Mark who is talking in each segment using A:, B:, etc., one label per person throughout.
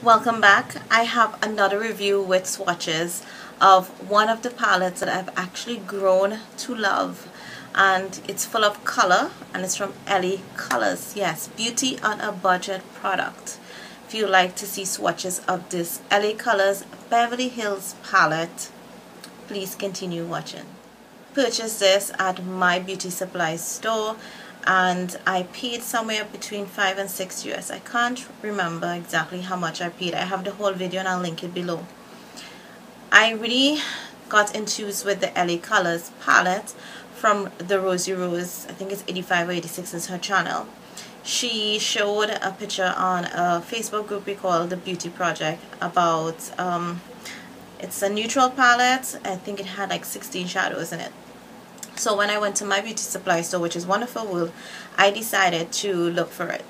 A: Welcome back. I have another review with swatches of one of the palettes that I've actually grown to love, and it's full of color, and it's from Colors. Yes, beauty on a budget product. If you like to see swatches of this Colors Beverly Hills palette, please continue watching. Purchased this at my beauty supply store, and I paid somewhere between $5 and $6 US. I can't remember exactly how much I paid. I have the whole video and I'll link it below. I really got enthused with the Colors palette from the Rosy Rose. I think it's 85 or 86 is her channel. She showed a picture on a Facebook group we call the Beauty Project about it's a neutral palette. I think it had like 16 shadows in it. So when I went to my beauty supply store, which is Wonderful World, I decided to look for it.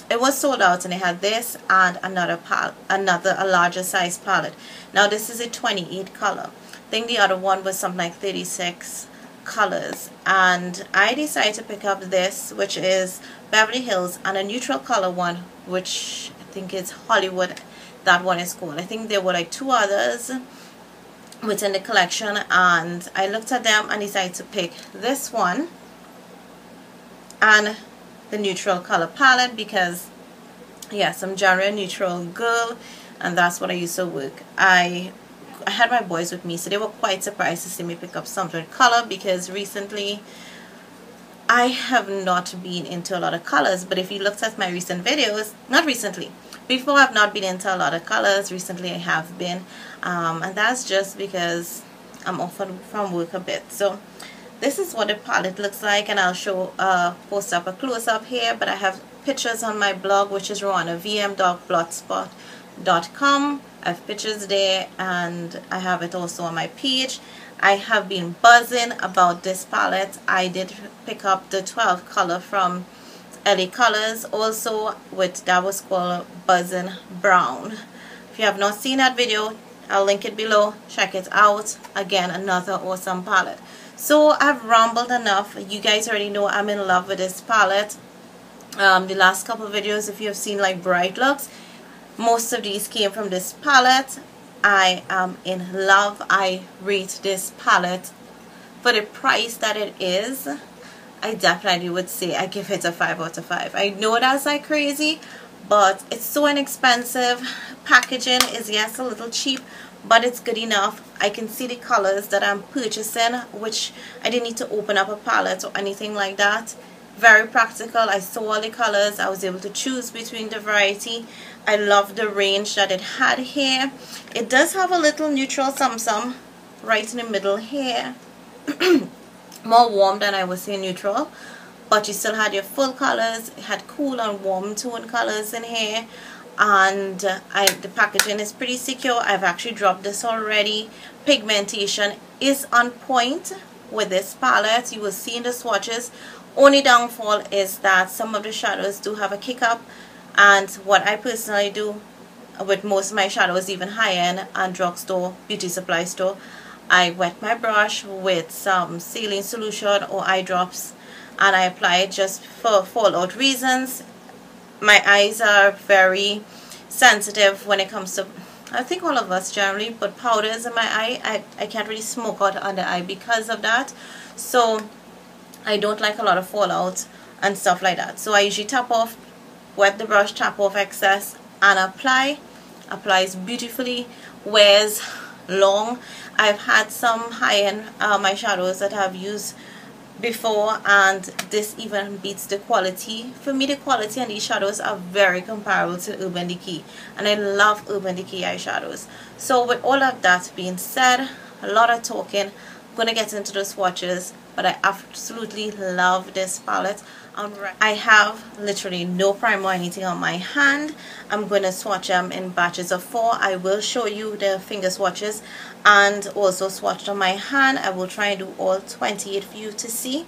A: It was sold out, and it had this and a larger size palette. Now this is a 28 color. I think the other one was something like 36 colors, and I decided to pick up this, which is Beverly Hills, and a neutral color one, which I think is Hollywood. That one is called. I think there were like two others within the collection, and I looked at them and decided to pick this one and the neutral color palette because yes, I'm generally a neutral girl, and that's what I used to work. I had my boys with me, so they were quite surprised to see me pick up something color because recently I have not been into a lot of colors. But if you looked at my recent videos, not recently, before, I've not been into a lot of colors. Recently I have been, and that's just because I'm off from work a bit. So this is what the palette looks like, and I'll show post up a close-up here, but I have pictures on my blog, which is roannavm.blogspot.com. I have pictures there, and I have it also on my page. I have been buzzing about this palette. I did pick up the 12 color from Colors also, with that was called Buzzing Brown. If you have not seen that video, I'll link it below. Check it out. Again, another awesome palette. So I've rambled enough. You guys already know I'm in love with this palette. The last couple of videos, if you have seen like bright looks, most of these came from this palette. I am in love. I rate this palette for the price that it is. I definitely would say I give it a 5 out of 5. I know that's like crazy, but it's so inexpensive. Packaging is, yes, a little cheap, but it's good enough. I can see the colors that I'm purchasing, which I didn't need to open up a palette or anything like that. Very practical. I saw all the colors. I was able to choose between the variety. I love the range that it had here. It does have a little neutral some right in the middle here. More warm than I would say neutral, but you still had your full colors. It had cool and warm tone colors in here, and the packaging is pretty secure. I've actually dropped this already. Pigmentation is on point with this palette. You will see in the swatches. Only downfall is that some of the shadows do have a kick up, and what I personally do with most of my shadows, even high-end and drugstore, beauty supply store, I wet my brush with some saline solution or eye drops, and I apply it just for fallout reasons. My eyes are very sensitive when it comes to, I think all of us generally put powders in my eye. I can't really smoke out under eye because of that, so I don't like a lot of fallout and stuff like that. So I usually tap off, wet the brush, tap off excess, and apply. Applies beautifully, wears long. I've had some high-end eyeshadows that I've used before, and this even beats the quality. For me, the quality on these shadows are very comparable to Urban Decay, and I love Urban Decay eyeshadows. So with all of that being said, a lot of talking, I'm going to get into the swatches, but I absolutely love this palette. I have literally no primer or anything on my hand. I'm going to swatch them in batches of 4. I will show you the finger swatches and also swatched on my hand. I will try and do all 28 for you to see.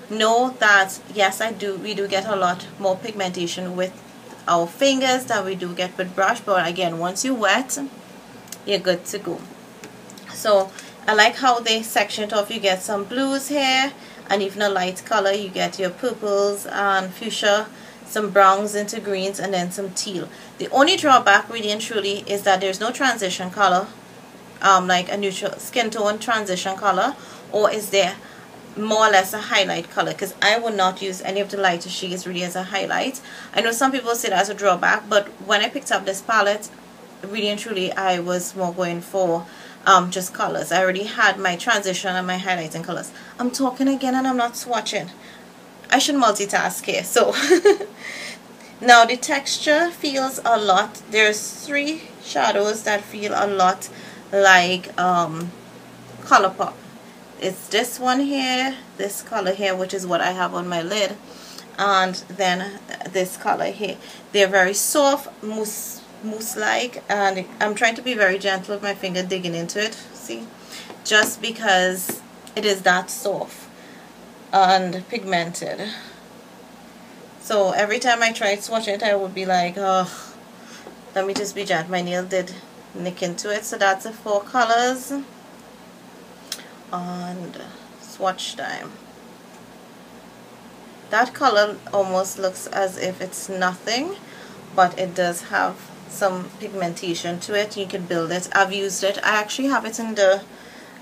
A: Know that yes, we do get a lot more pigmentation with our fingers than we do get with brush, but again, once you wet, you're good to go. So I like how they section it off. You get some blues here, and even a light color. You get your purples and fuchsia some browns into greens, and then some teal. The only drawback really and truly is that there's no transition color, like a neutral skin tone transition color, or is there more or less a highlight color, because I would not use any of the lighter shades really as a highlight. I know some people say that's a drawback, but when I picked up this palette, really and truly I was more going for just colors. I already had my transition and my highlighting colors. I'm talking again and I'm not swatching. I should multitask here. So now the texture feels a lot. There's 3 shadows that feel a lot like ColourPop. It's this one here, this color here, which is what I have on my lid, and then this color here. They're very soft, mousse-like, and I'm trying to be very gentle with my finger digging into it, see, just because it is that soft and pigmented. So every time I tried swatching it, I would be like, oh, let me just be gentle. My nail did nick into it. So that's the 4 colors. And swatch time. That color almost looks as if it's nothing, but it does have some pigmentation to it. You can build it. I've used it. I actually have it in the,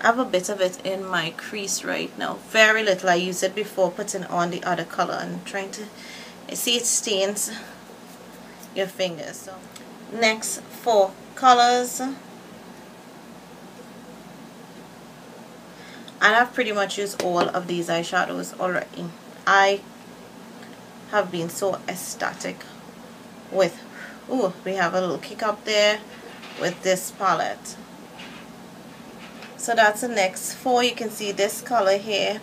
A: I have a bit of it in my crease right now. Very little. I used it before putting on the other color and trying to see it stains your fingers. So next 4 colors. And I've pretty much used all of these eyeshadows already. I have been so ecstatic with, ooh, we have a little kick up there with this palette. So that's the next 4. You can see this color here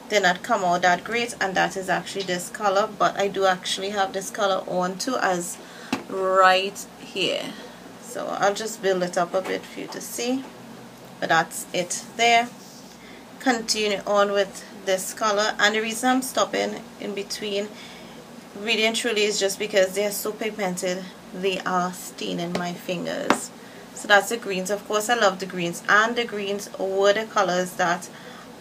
A: did not come out that great, and that is actually this color, but I do actually have this color on too, as right here. So I'll just build it up a bit for you to see, but that's it there. Continue on with this color, and the reason I'm stopping in between really and truly is just because they're so pigmented, they are staining my fingers. So that's the greens. Of course I love the greens, and the greens were the colors that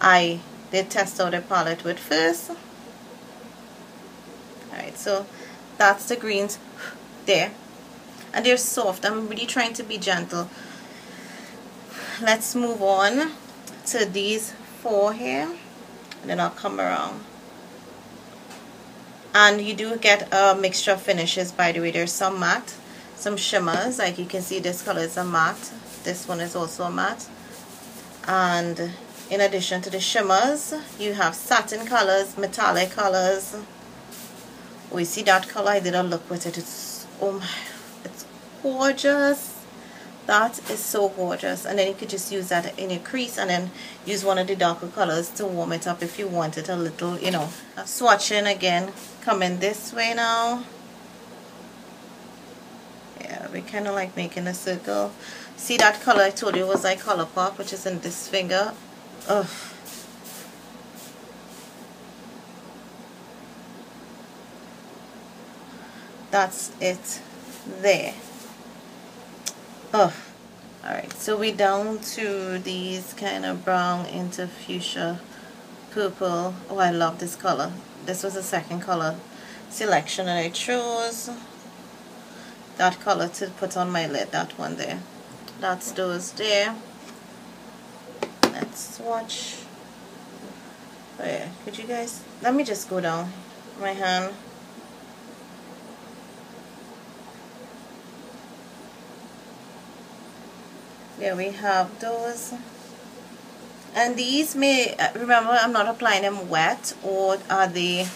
A: I did test out the palette with first. Alright, so that's the greens there, and they're soft. I'm really trying to be gentle. Let's move on to these 4 here, and then I'll come around. And you do get a mixture of finishes, by the way. There's some matte, some shimmers, like you can see this color is a matte, this one is also a matte, and in addition to the shimmers you have satin colors, metallic colors. Oh, you see that color? I did a look with it. It's, oh my, it's gorgeous. That is so gorgeous. And then you could just use that in your crease, and then use one of the darker colors to warm it up if you want it a little, you know. Swatching again, coming this way now. Yeah, we kind of like making a circle. See that color I told you was like ColourPop, which is in this finger. Ugh. That's it there. Oh, alright, so we're down to these kind of brown into fuchsia purple. Oh, I love this color. This was the second color selection that I chose. That color to put on my lid, that one there. That's those there. Let's swatch. Oh yeah, could you guys, let me just go down my hand. There we have those, and these may, remember I'm not applying them wet, or are they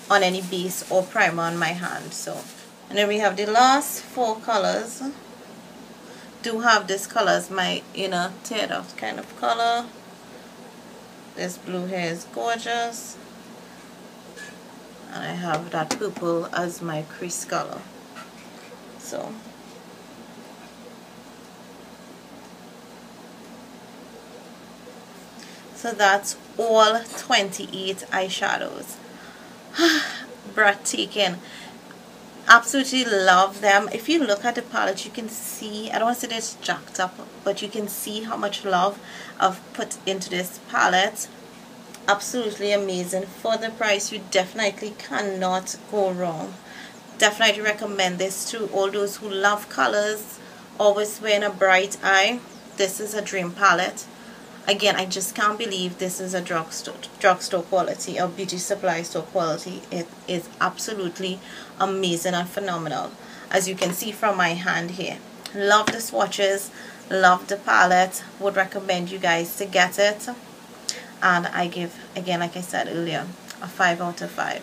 A: on any base or primer on my hand. So, and then we have the last 4 colors. Do have this color as my inner teared out kind of color. This blue here is gorgeous, and I have that purple as my crease color. So that's all 28 eyeshadows. Breathtaking. Absolutely love them. If you look at the palette, you can see, I don't want to say that it's jacked up, but you can see how much love I've put into this palette. Absolutely amazing. For the price, you definitely cannot go wrong. Definitely recommend this to all those who love colors, always wearing a bright eye. This is a dream palette. Again, I just can't believe this is a drugstore quality or beauty supply store quality. It is absolutely amazing and phenomenal, as you can see from my hand here. Love the swatches, love the palette, would recommend you guys to get it. And I give, again, like I said earlier, a 5 out of 5.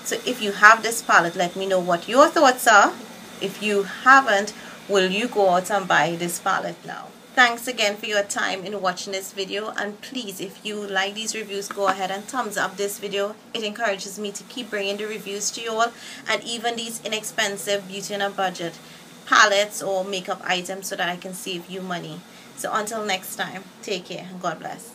A: So if you have this palette, let me know what your thoughts are. If you haven't, will you go out and buy this palette now? Thanks again for your time in watching this video, and please, if you like these reviews, go ahead and thumbs up this video. It encourages me to keep bringing the reviews to you all, and even these inexpensive beauty on a budget palettes or makeup items, so that I can save you money. So until next time, take care and God bless.